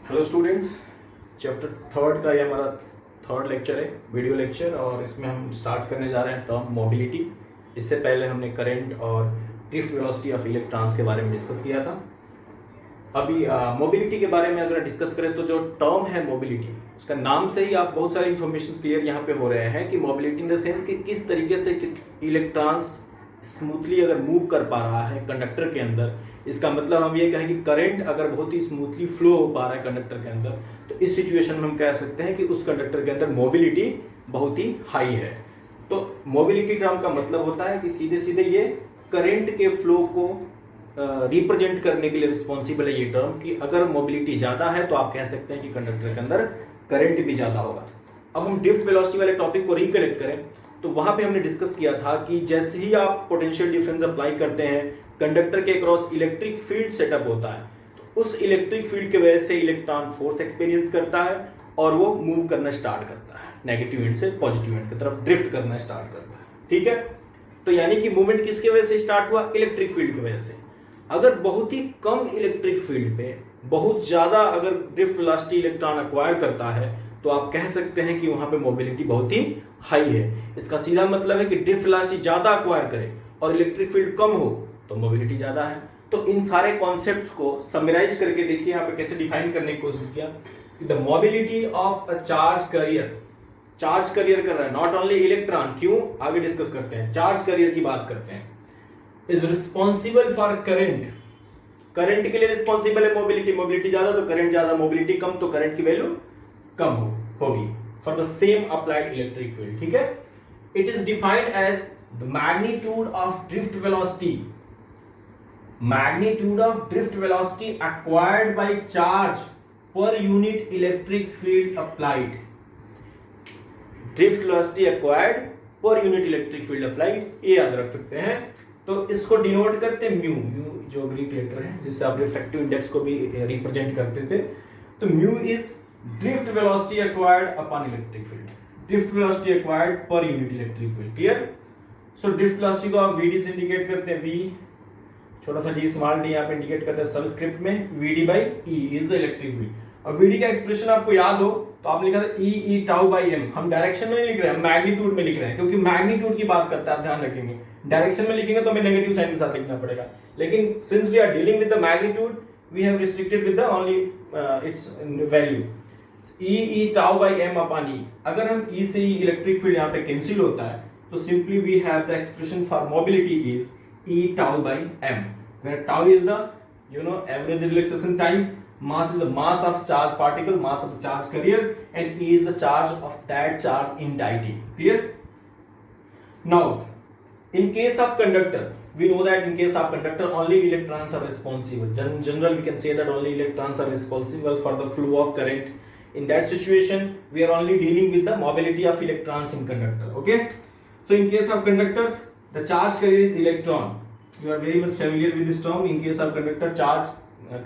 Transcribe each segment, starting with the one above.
Hello students, chapter third का ये हमारा थर्ड लेक्चर है, वीडियो लेक्चर। और इसमें हम स्टार्ट करने जा रहे हैं टर्म मोबिलिटी। इससे पहले हमने करंट और ड्रिफ्ट वेलोसिटी ऑफ इलेक्ट्रॉन्स के बारे में डिस्कस किया था। अभी मोबिलिटी के बारे में अगर डिस्कस करें तो जो टर्म है मोबिलिटी, उसका नाम से ही आप बहुत सारी इंफॉर्मेशन क्लियर यहाँ पे हो रहे हैं कि मोबिलिटी इन द सेंस कि किस तरीके से इलेक्ट्रॉन्स स्मूथली अगर मूव कर पा रहा है कंडक्टर के अंदर। इसका मतलब हम ये कहें कि करंट अगर बहुत ही स्मूथली फ्लो हो पा रहा है कंडक्टर के अंदर, तो इस सिचुएशन में हम कह सकते हैं कि उस कंडक्टर के अंदर मोबिलिटी बहुत ही हाई है। तो मोबिलिटी टर्म का मतलब होता है कि सीधे सीधे ये करंट के फ्लो को रिप्रेजेंट करने के लिए रिस्पॉन्सिबल है ये टर्म, कि अगर मोबिलिटी ज्यादा है तो आप कह सकते हैं कि कंडक्टर के अंदर करंट भी ज्यादा होगा। अब हम ड्रिफ्ट वेलोसिटी वाले टॉपिक को रिकलेक्ट करें तो वहां पे हमने डिस्कस किया था कि जैसे ही आप पोटेंशियल डिफरेंस अप्लाई करते हैं, कंडक्टर के क्रॉस इलेक्ट्रिक फील्ड सेटअप होता है, तो उस इलेक्ट्रिक फील्ड की वजह से इलेक्ट्रॉन फोर्स एक्सपीरियंस करता है और वो मूव करना स्टार्ट करता है, नेगेटिव एंड से पॉजिटिव एंड की तरफ ड्रिफ्ट करना स्टार्ट करता है। ठीक है, तो यानी कि मूवमेंट किसकी वजह से स्टार्ट हुआ? इलेक्ट्रिक फील्ड की वजह से। अगर बहुत ही कम इलेक्ट्रिक फील्ड पे बहुत ज्यादा अगर ड्रिफ्ट वेलोसिटी इलेक्ट्रॉन अक्वायर करता है तो आप कह सकते हैं कि वहां पे मोबिलिटी बहुत ही हाई है। इसका सीधा मतलब है कि ड्रिफ्ट वेलोसिटी ज्यादा अक्वायर करे और इलेक्ट्रिक फील्ड कम हो तो मोबिलिटी ज्यादा है। तो इन सारे कॉन्सेप्ट्स को समराइज करके देखिए यहाँ पे कैसे डिफाइन करने की कोशिश किया कि the mobility of a charge carrier, charge carrier कर रहा है, नॉट ओनली इलेक्ट्रॉन। क्यों? आगे डिस्कस करते हैं। चार्ज कैरियर की बात करते हैं। Is responsible for current, current के लिए रिस्पॉन्सिबल है मोबिलिटी। मोबिलिटी ज्यादा तो करंट ज्यादा, मोबिलिटी कम तो करंट की वैल्यू कम होगी for the same applied electric field. ठीक है, it is defined as the magnitude of drift velocity, magnitude of drift velocity acquired by charge per unit electric field applied, drift velocity acquired per unit electric field applied, ये याद रख सकते हैं। तो इसको denote करते हैं म्यू, म्यू जो ग्रीक लेटर है जिससे आप रिफ्रैक्टिव इंडेक्स को भी रिप्रेजेंट करते थे। तो mu is drift velocity acquired upon electric field, drift velocity acquired per unit electric field। Clear? So drift velocity को आप vd से इंडिकेट करते हैं, v छोटा सा d स्मॉल d यहाँ पे इंडिकेट करते हैं सबस्क्रिप्ट में, vd by e is the electric field. और vd का एक्सप्रेशन आपको याद हो तो आप लिखा था e टाउ बाई m। हम डायरेक्शन में नहीं लिख रहे हैं, मैग्नीट्यूड में लिख रहे हैं, क्योंकि मैग्नीट्यूड की बात करते हैं, आप ध्यान रखेंगे। डायरेक्शन में लिखेंगे तो हमें नेगेटिव साइन के साथ लिखना पड़ेगा, लेकिन since we are dealing with the magnitude we have restricted with the only its value e tau by m upon e। अगर हम e से ही इलेक्ट्रिक फील्ड यहाँ पे कैंसिल होता है तो simply we have the expression for mobility is e tau by m, where tau is the average relaxation time, mass is the mass of charge particle, mass of the charge carrier, and e is the charge of that charge in t. Clear? Now in case of conductor, we know that in case of conductor only electrons are responsible. General we can say that only electrons are responsible for the flow of current. In that situation we are only dealing with the mobility of electrons in conductor. Okay, so in case of conductors the charge carrier is electron. You are very much familiar with this term. In case of conductor, charge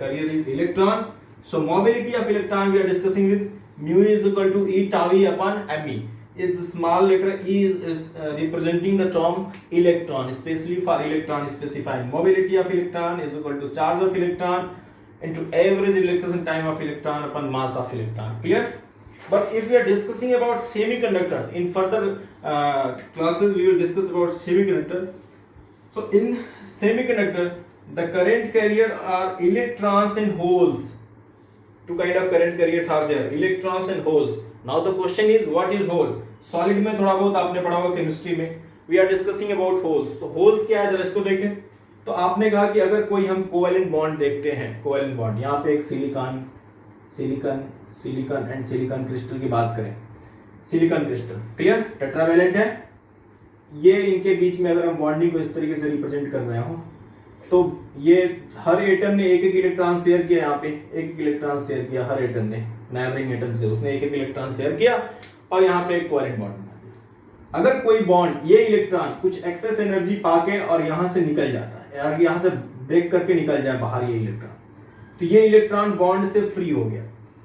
carrier is electron. So mobility of electron we are discussing with mu is equal to e tau e upon me. The small letter e is representing the term electron, especially for electron specifying mobility of electron is equal to charge of electron into average relaxation time of electron upon mass of electron. Clear? But if we are discussing about semiconductors, in further classes we will discuss about semiconductor. So in semiconductor the current carrier are electrons and holes. Two kind of current carriers are there, electrons and holes. Now the question is what is hole? Solid में थोड़ा बहुत आपने पढ़ा होगा chemistry में। We are discussing about holes. तो holes क्या है जरा इसको देखें। तो आपने कहा कि अगर कोई हम कोवेलेंट बॉन्ड देखते हैं, कोवेलेंट बॉन्ड, यहाँ पे एक सिलिकॉन एंड सिलिकॉन क्रिस्टल की बात करें, सिलिकॉन क्रिस्टल क्लियर टेट्रावेलेंट है। ये इनके बीच में अगर हम बॉन्डिंग को इस तरीके से रिप्रेजेंट कर रहे हो तो ये हर एटम ने एक एक इलेक्ट्रॉन शेयर किया, यहाँ पे एक एक इलेक्ट्रॉन शेयर किया हर एटम ने, नाइबरिंग एटम से उसने एक एक इलेक्ट्रॉन शेयर किया और यहाँ पे एक कोवेलेंट बॉन्ड बना दिया। अगर कोई बॉन्ड ये इलेक्ट्रॉन कुछ एक्सेस एनर्जी पाके और यहाँ से निकल जाता है, यार यहाँ से ब्रेक करके निकल जाए बाहर ये इलेक्ट्रॉन, तो ये इलेक्ट्रॉन बॉन्ड से फ्री हो गया,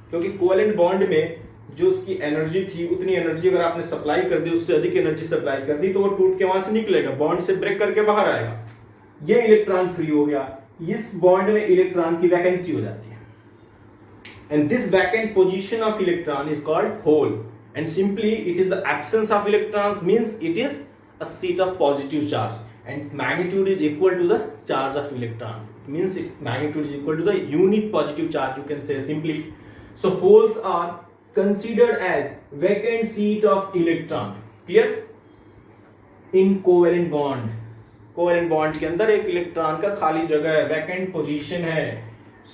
क्योंकि कोवेलेंट बॉन्ड में जो उसकी एनर्जी थी उतनी एनर्जी अगर आपने सप्लाई कर दी, उससे अधिक एनर्जी सप्लाई कर दी तो वो टूट के वहां से निकलेगा, बॉन्ड से ब्रेक करके बाहर आएगा, ये इलेक्ट्रॉन फ्री हो गया। इस बॉन्ड में इलेक्ट्रॉन की वैकेंसी हो जाती है। and this vacant position of electron is called hole, and simply it is the absence of electrons, means it is a seat of positive charge, and its magnitude is equal to the charge of electron. It means its magnitude is equal to the unit positive charge, you can say simply. So holes are considered as vacant seat of electron. Clear? In covalent bond, covalent bond के अंदर एक electron का खाली जगह है, vacant position है,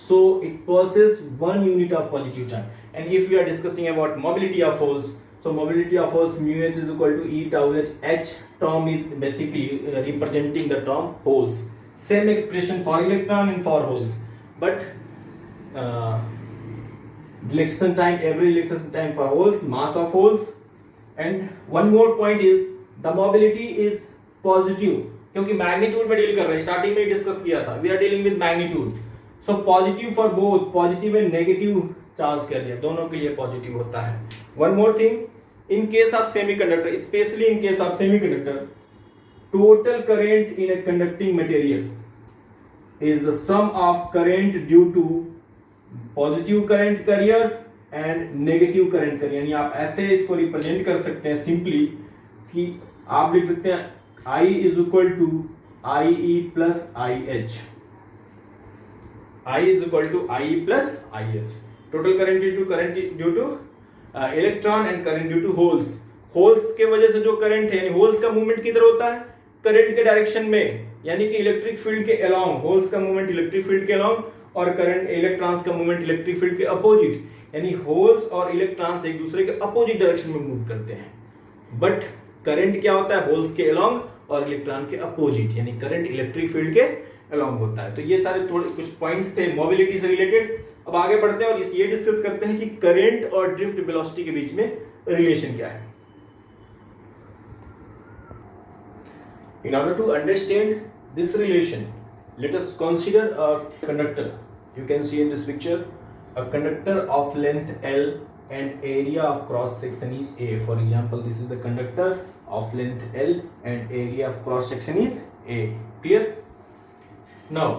so it possesses 1 unit of positive charge. And if we are discussing about mobility of holes, so mobility of holes mu h is equal to E tau h. H term is basically representing the term holes. Same expression for electron and for holes, but relaxation time, every relaxation time for holes, mass of holes. And one more point is the mobility is positive, क्योंकि magnitude में deal कर रहे हैं, starting में discuss किया था, we are dealing with magnitude. So positive for both, positive and negative charge carrier दोनों के लिए पॉजिटिव होता है. One more thing, in case of semiconductor, specially in case of semiconductor, total current in a conducting material is the sum of current due to positive current carriers and negative current carrier. यानी आप ऐसे इसको represent कर सकते हैं simply कि आप लिख सकते हैं I is equal to IE plus IH. I is equal to IE plus IH. Total current due to electron and current due to holes. Holes के वजह से जो करंट है, होल्स का मूवमेंट किधर होता है, करंट के डायरेक्शन में, यानी कि इलेक्ट्रिक फील्ड के अलोंग. होल्स का मूवमेंट इलेक्ट्रिक फील्ड के अलोंग और करंट इलेक्ट्रॉन्स का मूवमेंट इलेक्ट्रिक फील्ड के अपोजिट, यानी होल्स और इलेक्ट्रॉन्स एक दूसरे के अपोजिट डायरेक्शन में मूव करते हैं. बट करंट क्या होता है, होल्स के अलोंग और इलेक्ट्रॉन के अपोजिट, यानी करंट इलेक्ट्रिक फील्ड के अलोंग होता है. तो ये सारे थोड़े कुछ पॉइंट्स थे मोबिलिटी से रिलेटेड. अब आगे बढ़ते हैं और ये डिस्कस करते हैं कि करंट और ड्रिफ्ट वेलोसिटी के बीच में रिलेशन क्या है. In order to understand this relation, let us consider a conductor. You can see in this picture a conductor of length L and area of cross section is A. For example, this is the conductor of length L and area of cross section is A. Clear? Now,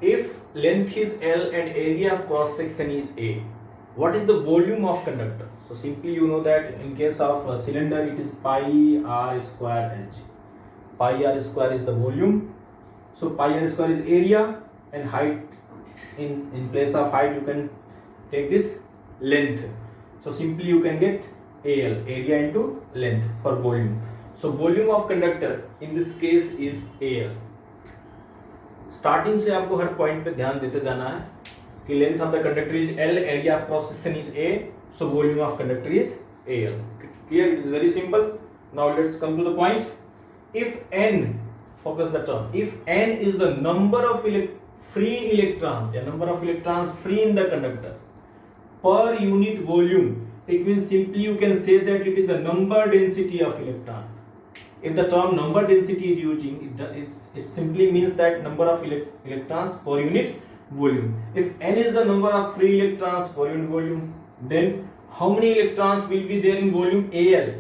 if length is L and area of cross section is A, what is the volume of conductor? So simply you know that in case of a cylinder it is pi r square h. Pi r square is the volume, so pi r square is area, and height, in place of height you can take this length. So simply you can get AL, area into length for volume. So volume of conductor in this case is AL. Starting से आपको हर point पे ध्यान देते जाना है कि length of the conductor is L, area of cross section is A, so volume of conductor is AL. Clear? It is very simple. Now let's come to the point. If n, focus the term, if n is the number of free electrons, yeah, number of electrons free in the conductor per unit volume, it means simply you can say that it is the number density of electron. If the term number density is using, it simply means that number of electrons per unit volume. If n is the number of free electrons per unit volume, then how many electrons will be there in volume AL?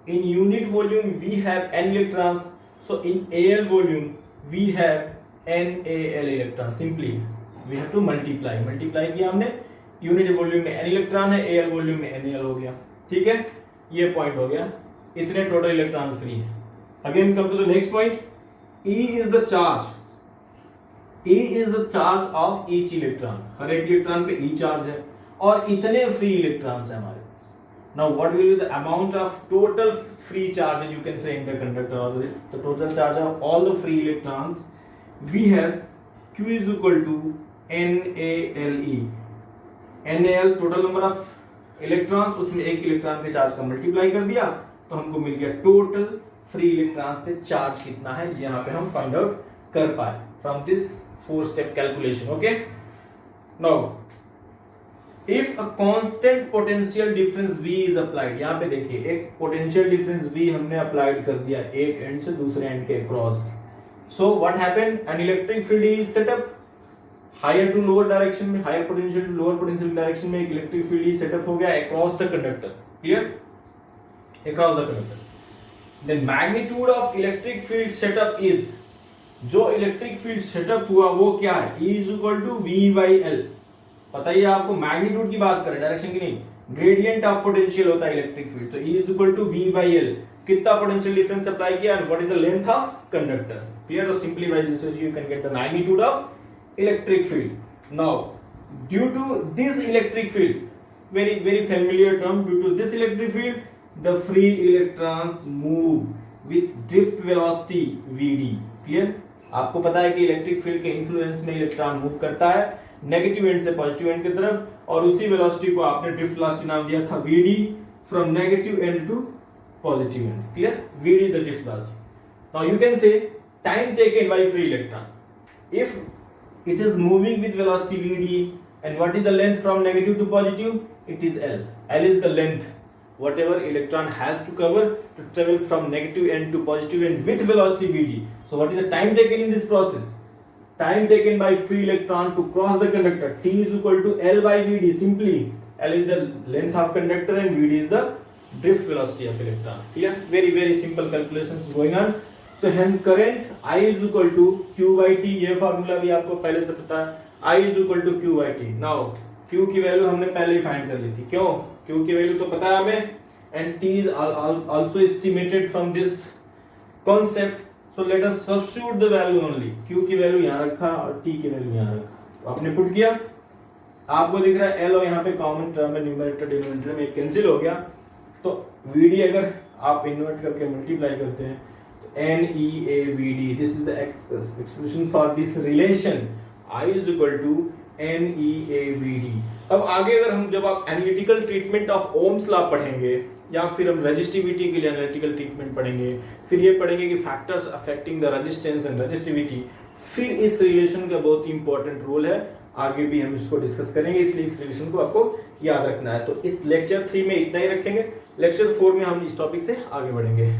In unit volume we have n electrons, so in AL volume we have NaL electrons. Simply we have to multiply किया हमने, unit volume में n electron है, AL volume में NaL हो गया. ठीक है, ये पॉइंट हो गया, इतने टोटल इलेक्ट्रॉन्स फ्री है. Again come to the next point. E is the charge, E is the charge of each electron. हर एक इलेक्ट्रॉन पे E चार्ज है और इतने फ्री इलेक्ट्रॉन्स है हमारे. Now what will be the amount of total free charge, you can say, in the conductor, or the total charge of all the free electrons? We have Q is equal to NaLe. NaL total number of electrons, उसमें एक electron के charge का multiply कर दिया तो हमको मिल गया total free electrons पे चार्ज कितना है. यहाँ पे हम फाइंड आउट कर पाए from this 4 step calculation. Okay, now if a constant potential difference V is applied, यहाँ पे देखिए एक potential difference V हमने applied कर दिया एक एंड से दूसरे एंड के across. So what happened? An electric field is set up higher to lower direction में, higher potential to lower potential direction में एक electric field is set up हो गया across the conductor. Clear? Across the conductor. The magnitude of electric field setup is, जो electric field setup हुआ वो क्या है? E is equal to V by L. पता ही है आपको, मैग्नीट्यूड की बात करें, डायरेक्शन की नहीं, ग्रेडियंट ऑफ पोटेंशियल होता है इलेक्ट्रिक फील्ड। तो E is equal to V by L, कितना पोटेंशियल डिफरेंस अप्लाई किया, what is the length of conductor, clear. तो simply by this you can get the magnitude of electric field. Now due to this electric field, very familiar term, due to this electric field the free electrons move with drift velocity Vd, clear। आपको पता है कि electric field के influence में electron move करता है negative and से positive and की तरफ, और उसी वेलोसिटी को आपने ड्रिफ्ट वेलोसिटी नाम दिया था Vd, from negative end to positive end, clear. Vd the drift velocity. Now you can say time taken by free electron, if it is moving with velocity Vd, and what is the length from negative to positive? It is L. L is the length whatever electron has to cover to travel from negative end to positive end with velocity Vd. So what is the time taken in this process? Time taken by free electron to cross the conductor, T is equal to L by Vd. Simply L is the length of conductor and Vd is the drift velocity of electron. Clear? Very simple calculations going on. So hence current I is equal to Q by T, ये formula भी आपको पहले से पता है, I is equal to Q by T. Now Q की value हमने पहले ही फाइंड कर ली थी, क्यों, Q की वैल्यू तो पता है हमें, and T is also estimated from this concept. So let us substitute the value only. Q की वैल्यू यहाँ रखा और T की वैल्यू यहाँ रखा, तो आपने पुट किया, आपको दिख रहा है L, और यहाँ पे कॉमन टर्म में न्यूमरेटर डिनोमिनेटर में कैंसिल हो गया, तो Vd अगर आप इन्वर्ट करके मल्टीप्लाई करते हैं तो NeaVd, this is the expression for this relation I is equal to NeaVd। अब आगे अगर हम, जब आप analytical treatment of Ohm's law पढ़ेंगे, या फिर हम रेजिस्टिविटी के लिए एनालिटिकल ट्रीटमेंट पढ़ेंगे, फिर ये पढ़ेंगे कि factors affecting the resistance and resistivity, फिर इस रिलेशन का बहुत ही इंपॉर्टेंट रोल है, आगे भी हम इसको डिस्कस करेंगे, इसलिए इस रिलेशन को आपको याद रखना है। तो इस लेक्चर 3 में इतना ही रखेंगे, लेक्चर 4 में हम इस टॉपिक से आगे बढ़ेंगे।